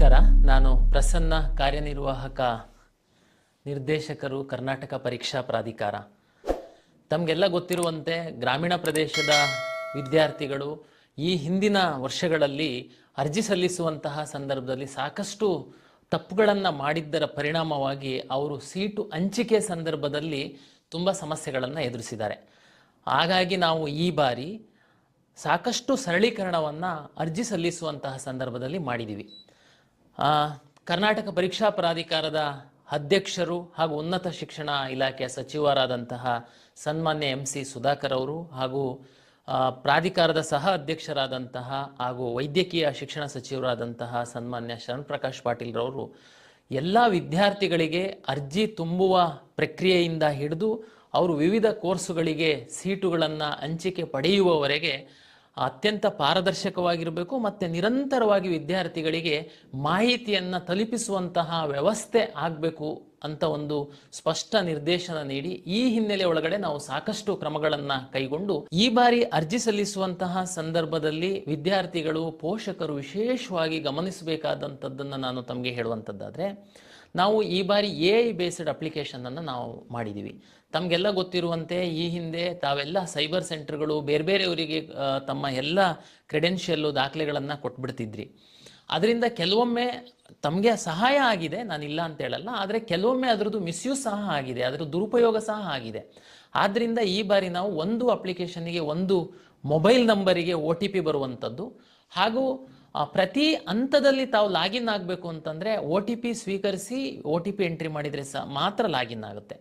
ನಮಸ್ಕಾರ. ನಾನು ಪ್ರಸನ್ನ, ಕಾರ್ಯನಿರ್ವಾಹಕ ನಿರ್ದೇಶಕರು, ಕರ್ನಾಟಕ ಪರೀಕ್ಷಾ ಪ್ರಾಧಿಕಾರ. ತಮಗೆಲ್ಲ ಗೊತ್ತಿರುವಂತೆ ಗ್ರಾಮೀಣ ಪ್ರದೇಶದ ವಿದ್ಯಾರ್ಥಿಗಳು ಈ ಹಿಂದಿನ ವರ್ಷಗಳಲ್ಲಿ ಅರ್ಜಿ ಸಲ್ಲಿಸುವಂತಹ ಸಂದರ್ಭದಲ್ಲಿ ಸಾಕಷ್ಟು ತಪ್ಪುಗಳನ್ನು ಮಾಡಿದ್ದರ ಪರಿಣಾಮವಾಗಿ ಅವರು ಸೀಟು ಹಂಚಿಕೆ ಸಂದರ್ಭದಲ್ಲಿ ತುಂಬ ಸಮಸ್ಯೆಗಳನ್ನು ಎದುರಿಸಿದ್ದಾರೆ. ಹಾಗಾಗಿ ನಾವು ಈ ಬಾರಿ ಸಾಕಷ್ಟು ಸರಳೀಕರಣವನ್ನು ಅರ್ಜಿ ಸಲ್ಲಿಸುವಂತಹ ಸಂದರ್ಭದಲ್ಲಿ ಮಾಡಿದ್ದೀವಿ. ಕರ್ನಾಟಕ ಪರೀಕ್ಷಾ ಪ್ರಾಧಿಕಾರದ ಅಧ್ಯಕ್ಷರು ಹಾಗೂ ಉನ್ನತ ಶಿಕ್ಷಣ ಇಲಾಖೆಯ ಸಚಿವರಾದಂತಹ ಸನ್ಮಾನ್ಯ MC ಸುಧಾಕರ್ ಅವರು ಹಾಗೂ ಪ್ರಾಧಿಕಾರದ ಸಹ ಅಧ್ಯಕ್ಷರಾದಂತಹ ಹಾಗೂ ವೈದ್ಯಕೀಯ ಶಿಕ್ಷಣ ಸಚಿವರಾದಂತಹ ಸನ್ಮಾನ್ಯ ಶರಣ್ ಪ್ರಕಾಶ್ ಪಾಟೀಲ್ ರವರು ಎಲ್ಲ ವಿದ್ಯಾರ್ಥಿಗಳಿಗೆ ಅರ್ಜಿ ತುಂಬುವ ಪ್ರಕ್ರಿಯೆಯಿಂದ ಹಿಡಿದು ಅವರು ವಿವಿಧ ಕೋರ್ಸುಗಳಿಗೆ ಸೀಟುಗಳನ್ನು ಹಂಚಿಕೆ ಪಡೆಯುವವರೆಗೆ ಅತ್ಯಂತ ಪಾರದರ್ಶಕವಾಗಿರಬೇಕು ಮತ್ತು ನಿರಂತರವಾಗಿ ವಿದ್ಯಾರ್ಥಿಗಳಿಗೆ ಮಾಹಿತಿಯನ್ನು ತಲುಪಿಸುವಂತಹ ವ್ಯವಸ್ಥೆ ಆಗಬೇಕು ಅಂತ ಒಂದು ಸ್ಪಷ್ಟ ನಿರ್ದೇಶನ ನೀಡಿ ಈ ಹಿನ್ನೆಲೆ ಒಳಗಡೆ ನಾವು ಸಾಕಷ್ಟು ಕ್ರಮಗಳನ್ನು ಕೈಗೊಂಡು ಈ ಬಾರಿ ಅರ್ಜಿ ಸಲ್ಲಿಸುವಂತಹ ಸಂದರ್ಭದಲ್ಲಿ ವಿದ್ಯಾರ್ಥಿಗಳು, ಪೋಷಕರು ವಿಶೇಷವಾಗಿ ಗಮನಿಸಬೇಕಾದಂಥದ್ದನ್ನು ನಾನು ತಮಗೆ ಹೇಳುವಂಥದ್ದಾದರೆ, ನಾವು ಈ ಬಾರಿ AI ಬೇಸ್ಡ್ ಅಪ್ಲಿಕೇಶನನ್ನು ನಾವು ಮಾಡಿದ್ದೀವಿ. ತಮಗೆಲ್ಲ ಗೊತ್ತಿರುವಂತೆ ಈ ಹಿಂದೆ ತಾವೆಲ್ಲ ಸೈಬರ್ ಸೆಂಟರ್ಗಳು ಬೇರೆ ಬೇರೆಯವರಿಗೆ ತಮ್ಮ ಎಲ್ಲ ಕ್ರೆಡೆನ್ಷಿಯಲ್ಲು ದಾಖಲೆಗಳನ್ನು ಕೊಟ್ಬಿಡ್ತಿದ್ರಿ. ಅದರಿಂದ ಕೆಲವೊಮ್ಮೆ ತಮಗೆ ಸಹಾಯ ಆಗಿದೆ, ನಾನಿಲ್ಲ ಅಂತ ಹೇಳಲ್ಲ, ಆದರೆ ಕೆಲವೊಮ್ಮೆ ಅದರದ್ದು ಮಿಸ್ಯೂಸ್ ಸಹ ಆಗಿದೆ, ಅದರ ದುರುಪಯೋಗ ಸಹ ಆಗಿದೆ. ಆದ್ದರಿಂದ ಈ ಬಾರಿ ನಾವು ಒಂದು ಅಪ್ಲಿಕೇಶನ್ಗೆ ಒಂದು ಮೊಬೈಲ್ ನಂಬರಿಗೆ OTP ಬರುವಂಥದ್ದು ಹಾಗೂ ಪ್ರತಿ ಹಂತದಲ್ಲಿ ತಾವು ಲಾಗಿನ್ ಆಗಬೇಕು ಅಂತಂದರೆ OTP ಸ್ವೀಕರಿಸಿ OTP ಎಂಟ್ರಿ ಮಾಡಿದರೆ ಸಹ ಮಾತ್ರ ಲಾಗಿನ್ ಆಗುತ್ತೆ.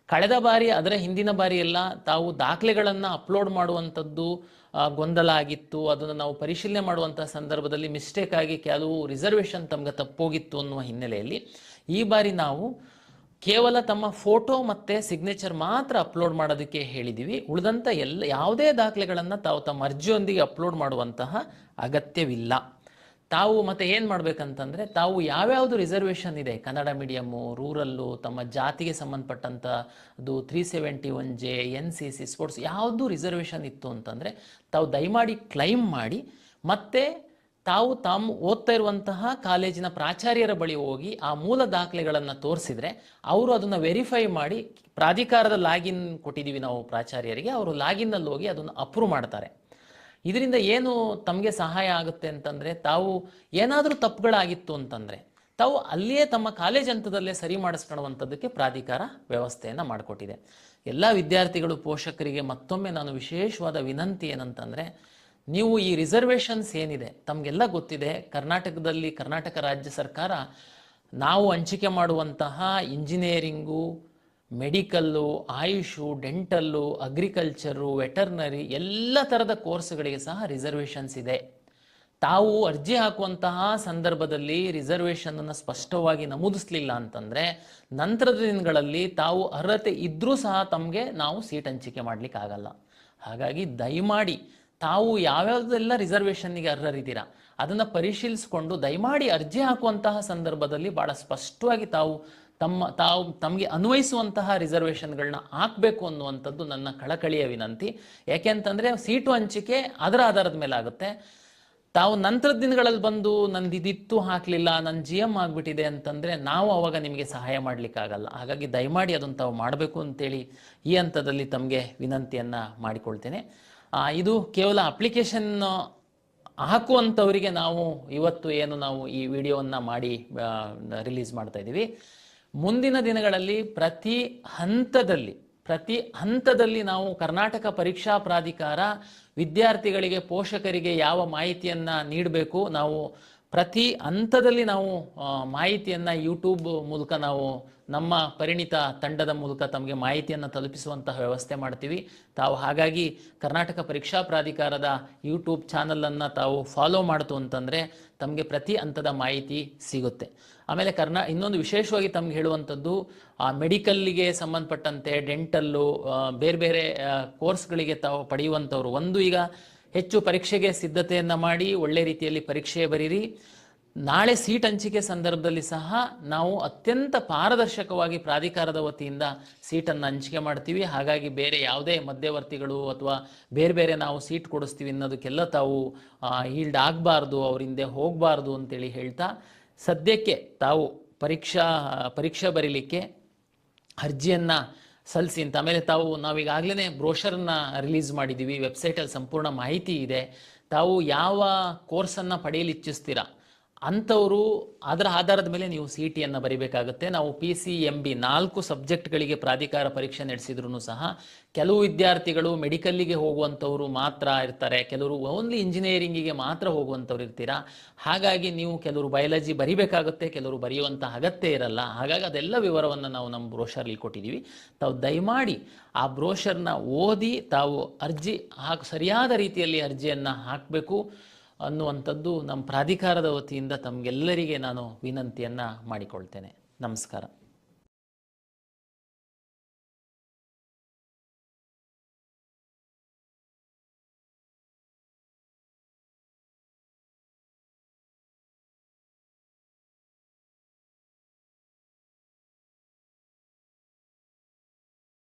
ಕಳೆದ ಬಾರಿ, ಅದರ ಹಿಂದಿನ ಬಾರಿ ಎಲ್ಲ ತಾವು ದಾಖಲೆಗಳನ್ನು ಅಪ್ಲೋಡ್ ಮಾಡುವಂಥದ್ದು ಗೊಂದಲ ಆಗಿತ್ತು. ಅದನ್ನು ನಾವು ಪರಿಶೀಲನೆ ಮಾಡುವಂಥ ಸಂದರ್ಭದಲ್ಲಿ ಮಿಸ್ಟೇಕ್ ಆಗಿ ಕೆಲವು ರಿಸರ್ವೇಷನ್ ತಮಗೆ ತಪ್ಪೋಗಿತ್ತು ಅನ್ನುವ ಹಿನ್ನೆಲೆಯಲ್ಲಿ ಈ ಬಾರಿ ನಾವು ಕೇವಲ ತಮ್ಮ ಫೋಟೋ ಮತ್ತು ಸಿಗ್ನೇಚರ್ ಮಾತ್ರ ಅಪ್ಲೋಡ್ ಮಾಡೋದಕ್ಕೆ ಹೇಳಿದ್ದೀವಿ. ಉಳಿದಂಥ ಯಾವುದೇ ದಾಖಲೆಗಳನ್ನು ತಾವು ತಮ್ಮ ಅರ್ಜಿಯೊಂದಿಗೆ ಅಪ್ಲೋಡ್ ಮಾಡುವಂತಹ ಅಗತ್ಯವಿಲ್ಲ. ತಾವು ಮತ್ತೆ ಏನು ಮಾಡಬೇಕಂತಂದರೆ, ತಾವು ಯಾವ್ಯಾವುದು ರಿಸರ್ವೇಷನ್ ಇದೆ, ಕನ್ನಡ ಮೀಡಿಯಮ್ಮು, ರೂರಲ್ಲು, ತಮ್ಮ ಜಾತಿಗೆ ಸಂಬಂಧಪಟ್ಟಂಥ ಅದು 371J, NCC, ಸ್ಪೋರ್ಟ್ಸ್ ಯಾವುದು ರಿಸರ್ವೇಷನ್ ಇತ್ತು ಅಂತಂದರೆ ತಾವು ದಯಮಾಡಿ ಕ್ಲೈಮ್ ಮಾಡಿ ಮತ್ತೆ ತಾವು ಓದ್ತಾ ಇರುವಂತಹ ಕಾಲೇಜಿನ ಪ್ರಾಚಾರ್ಯರ ಬಳಿ ಹೋಗಿ ಆ ಮೂಲ ದಾಖಲೆಗಳನ್ನು ತೋರಿಸಿದರೆ ಅವರು ಅದನ್ನು ವೆರಿಫೈ ಮಾಡಿ, ಪ್ರಾಧಿಕಾರದ ಲಾಗಿನ್ ಕೊಟ್ಟಿದ್ದೀವಿ ನಾವು ಪ್ರಾಚಾರ್ಯರಿಗೆ, ಅವರು ಲಾಗಿನ್ನಲ್ಲಿ ಹೋಗಿ ಅದನ್ನು ಅಪ್ರೂವ್ ಮಾಡ್ತಾರೆ. ಇದರಿಂದ ಏನು ತಮಗೆ ಸಹಾಯ ಆಗುತ್ತೆ ಅಂತಂದರೆ, ತಾವು ಏನಾದರೂ ತಪ್ಪುಗಳಾಗಿತ್ತು ಅಂತಂದರೆ ತಾವು ಅಲ್ಲಿಯೇ ತಮ್ಮ ಕಾಲೇಜ್ ಹಂತದಲ್ಲೇ ಸರಿ ಮಾಡಿಸ್ಕೊಳ್ಳುವಂಥದ್ದಕ್ಕೆ ಪ್ರಾಧಿಕಾರ ವ್ಯವಸ್ಥೆಯನ್ನು ಮಾಡಿಕೊಟ್ಟಿದೆ. ಎಲ್ಲ ವಿದ್ಯಾರ್ಥಿಗಳು, ಪೋಷಕರಿಗೆ ಮತ್ತೊಮ್ಮೆ ನಾನು ವಿಶೇಷವಾದ ವಿನಂತಿ ಏನಂತಂದರೆ, ನೀವು ಈ ರಿಸರ್ವೇಷನ್ಸ್ ಏನಿದೆ ತಮಗೆಲ್ಲ ಗೊತ್ತಿದೆ. ಕರ್ನಾಟಕದಲ್ಲಿ ಕರ್ನಾಟಕ ರಾಜ್ಯ ಸರ್ಕಾರ ನಾವು ಹಂಚಿಕೆ ಮಾಡುವಂತಹ engineering, medical, Ayush, dental, agriculture, veterinary ಎಲ್ಲ ಥರದ ಕೋರ್ಸ್ಗಳಿಗೆ ಸಹ ರಿಸರ್ವೇಷನ್ಸ್ ಇದೆ. ತಾವು ಅರ್ಜಿ ಹಾಕುವಂತಹ ಸಂದರ್ಭದಲ್ಲಿ ರಿಸರ್ವೇಷನನ್ನು ಸ್ಪಷ್ಟವಾಗಿ ನಮೂದಿಸಲಿಲ್ಲ ಅಂತಂದರೆ ನಂತರದ ದಿನಗಳಲ್ಲಿ ತಾವು ಅರ್ಹತೆ ಇದ್ದರೂ ಸಹ ತಮಗೆ ನಾವು ಸೀಟ್ ಹಂಚಿಕೆ ಮಾಡಲಿಕ್ಕೆ ಆಗಲ್ಲ. ಹಾಗಾಗಿ ದಯಮಾಡಿ ತಾವು ಯಾವ್ಯಾವುದೆಲ್ಲ ರಿಸರ್ವೇಷನ್ನಿಗೆ ಅರ್ಹರಿದ್ದೀರಾ ಅದನ್ನು ಪರಿಶೀಲಿಸಿಕೊಂಡು ದಯಮಾಡಿ ಅರ್ಜಿ ಹಾಕುವಂತಹ ಸಂದರ್ಭದಲ್ಲಿ ಭಾಳ ಸ್ಪಷ್ಟವಾಗಿ ತಮಗೆ ಅನ್ವಯಿಸುವಂತಹ ರಿಸರ್ವೇಷನ್ಗಳನ್ನ ಹಾಕಬೇಕು ಅನ್ನುವಂಥದ್ದು ನನ್ನ ಕಳಕಳಿಯ ವಿನಂತಿ. ಯಾಕೆಂತಂದರೆ ಸೀಟು ಹಂಚಿಕೆ ಅದರ ಆಧಾರದ ಮೇಲೆ ಆಗುತ್ತೆ. ತಾವು ನಂತರದ ದಿನಗಳಲ್ಲಿ ಬಂದು ನಂದು ಇದಿತ್ತು ಹಾಕಲಿಲ್ಲ, ನನ್ನ GM ಆಗಿಬಿಟ್ಟಿದೆ ಅಂತಂದರೆ ನಾವು ಅವಾಗ ನಿಮಗೆ ಸಹಾಯ ಮಾಡಲಿಕ್ಕಾಗಲ್ಲ. ಹಾಗಾಗಿ ದಯಮಾಡಿ ಅದನ್ನು ತಾವು ಮಾಡಬೇಕು ಅಂತೇಳಿ ಈ ಹಂತದಲ್ಲಿ ತಮಗೆ ವಿನಂತಿಯನ್ನು ಮಾಡಿಕೊಳ್ತೇನೆ. ಇದು ಕೇವಲ ಅಪ್ಲಿಕೇಶನ್ ಹಾಕುವಂಥವರಿಗೆ ನಾವು ಇವತ್ತು ಏನು ನಾವು ಈ ವಿಡಿಯೋವನ್ನು ಮಾಡಿ ರಿಲೀಸ್ ಮಾಡ್ತಾ ಇದ್ದೀವಿ. ಮುಂದಿನ ದಿನಗಳಲ್ಲಿ ಪ್ರತಿ ಹಂತದಲ್ಲಿ ನಾವು ಕರ್ನಾಟಕ ಪರೀಕ್ಷಾ ಪ್ರಾಧಿಕಾರ ವಿದ್ಯಾರ್ಥಿಗಳಿಗೆ, ಪೋಷಕರಿಗೆ ಯಾವ ಮಾಹಿತಿಯನ್ನು ನೀಡಬೇಕು, ನಾವು ಪ್ರತಿ ಹಂತದಲ್ಲಿ ನಾವು ಮಾಹಿತಿಯನ್ನು ಯೂಟ್ಯೂಬ್ ಮೂಲಕ ನಾವು ನಮ್ಮ ಪರಿಣಿತ ತಂಡದ ಮೂಲಕ ತಮಗೆ ಮಾಹಿತಿಯನ್ನು ತಲುಪಿಸುವಂತಹ ವ್ಯವಸ್ಥೆ ಮಾಡ್ತೀವಿ. ಹಾಗಾಗಿ ಕರ್ನಾಟಕ ಪರೀಕ್ಷಾ ಪ್ರಾಧಿಕಾರದ ಯೂಟ್ಯೂಬ್ ಚಾನಲನ್ನು ತಾವು ಫಾಲೋ ಮಾಡ್ತು ಅಂತಂದರೆ ತಮಗೆ ಪ್ರತಿ ಹಂತದ ಮಾಹಿತಿ ಸಿಗುತ್ತೆ. ಆಮೇಲೆ ಇನ್ನೊಂದು ವಿಶೇಷವಾಗಿ ತಮ್ಗೆ ಹೇಳುವಂಥದ್ದು, ಮೆಡಿಕಲ್ಗೆ ಸಂಬಂಧಪಟ್ಟಂತೆ, ಡೆಂಟಲ್ಲು, ಬೇರೆ ಬೇರೆ ಕೋರ್ಸ್ಗಳಿಗೆ ತಾವು ಪಡೆಯುವಂಥವ್ರು ಈಗ ಹೆಚ್ಚು ಪರೀಕ್ಷೆಗೆ ಸಿದ್ಧತೆಯನ್ನು ಮಾಡಿ ಒಳ್ಳೆ ರೀತಿಯಲ್ಲಿ ಪರೀಕ್ಷೆ ಬರೀರಿ. ನಾಳೆ ಸೀಟ್ ಹಂಚಿಕೆ ಸಂದರ್ಭದಲ್ಲಿ ಸಹ ನಾವು ಅತ್ಯಂತ ಪಾರದರ್ಶಕವಾಗಿ ಪ್ರಾಧಿಕಾರದ ವತಿಯಿಂದ ಸೀಟನ್ನು ಹಂಚಿಕೆ ಮಾಡ್ತೀವಿ. ಹಾಗಾಗಿ ಬೇರೆ ಯಾವುದೇ ಮಧ್ಯವರ್ತಿಗಳು ಅಥವಾ ಬೇರೆ ನಾವು ಸೀಟ್ ಕೊಡಿಸ್ತೀವಿ ಅನ್ನೋದಕ್ಕೆಲ್ಲ ತಾವು ಈಲ್ಡ್ ಆಗಬಾರ್ದು, ಅವ್ರ ಹಿಂದೆ ಹೋಗಬಾರ್ದು ಅಂತೇಳಿ ಹೇಳ್ತಾ ಸದ್ಯಕ್ಕೆ ತಾವು ಪರೀಕ್ಷೆ ಬರೀಲಿಕ್ಕೆ ಅರ್ಜಿಯನ್ನು ಸಲ್ಲಿಸಿ ಅಂತ. ಆಮೇಲೆ ನಾವೀಗಾಗಲೇ ಬ್ರೋಷರನ್ನು ರಿಲೀಸ್ ಮಾಡಿದ್ದೀವಿ, ವೆಬ್ಸೈಟಲ್ಲಿ ಸಂಪೂರ್ಣ ಮಾಹಿತಿ ಇದೆ. ತಾವು ಯಾವ ಕೋರ್ಸನ್ನು ಪಡೆಯಲು ಇಚ್ಛಿಸ್ತೀರಾ ಅಂಥವರು ಅದರ ಆಧಾರದ ಮೇಲೆ ನೀವು CETಯನ್ನು ಬರೀಬೇಕಾಗುತ್ತೆ. ನಾವು PCMB 4 ಸಬ್ಜೆಕ್ಟ್ಗಳಿಗೆ ಪ್ರಾಧಿಕಾರ ಪರೀಕ್ಷೆ ನಡೆಸಿದ್ರು ಸಹ ಕೆಲವು ವಿದ್ಯಾರ್ಥಿಗಳು ಮೆಡಿಕಲ್ಲಿಗೆ ಹೋಗುವಂಥವ್ರು ಮಾತ್ರ ಇರ್ತಾರೆ, ಕೆಲವರು ಓನ್ಲಿ ಇಂಜಿನಿಯರಿಂಗಿಗೆ ಮಾತ್ರ ಹೋಗುವಂಥವ್ರು ಇರ್ತೀರಾ. ಹಾಗಾಗಿ ನೀವು ಕೆಲವರು ಬಯಾಲಜಿ ಬರಿಬೇಕಾಗುತ್ತೆ, ಕೆಲವರು ಬರೆಯುವಂಥ ಅಗತ್ಯ ಇರಲ್ಲ. ಹಾಗಾಗಿ ಅದೆಲ್ಲ ವಿವರವನ್ನು ನಾವು ನಮ್ಮ ಬ್ರೋಷರಲ್ಲಿ ಕೊಟ್ಟಿದ್ದೀವಿ. ತಾವು ದಯಮಾಡಿ ಆ ಬ್ರೋಷರ್ನ ಓದಿ ತಾವು ಸರಿಯಾದ ರೀತಿಯಲ್ಲಿ ಅರ್ಜಿಯನ್ನು ಹಾಕಬೇಕು ಅನ್ನುವಂಥದ್ದು ನಮ್ಮ ಪ್ರಾಧಿಕಾರದ ವತಿಯಿಂದ ತಮಗೆಲ್ಲರಿಗೆ ನಾನು ವಿನಂತಿಯನ್ನು ಮಾಡಿಕೊಳ್ತೇನೆ. ನಮಸ್ಕಾರ.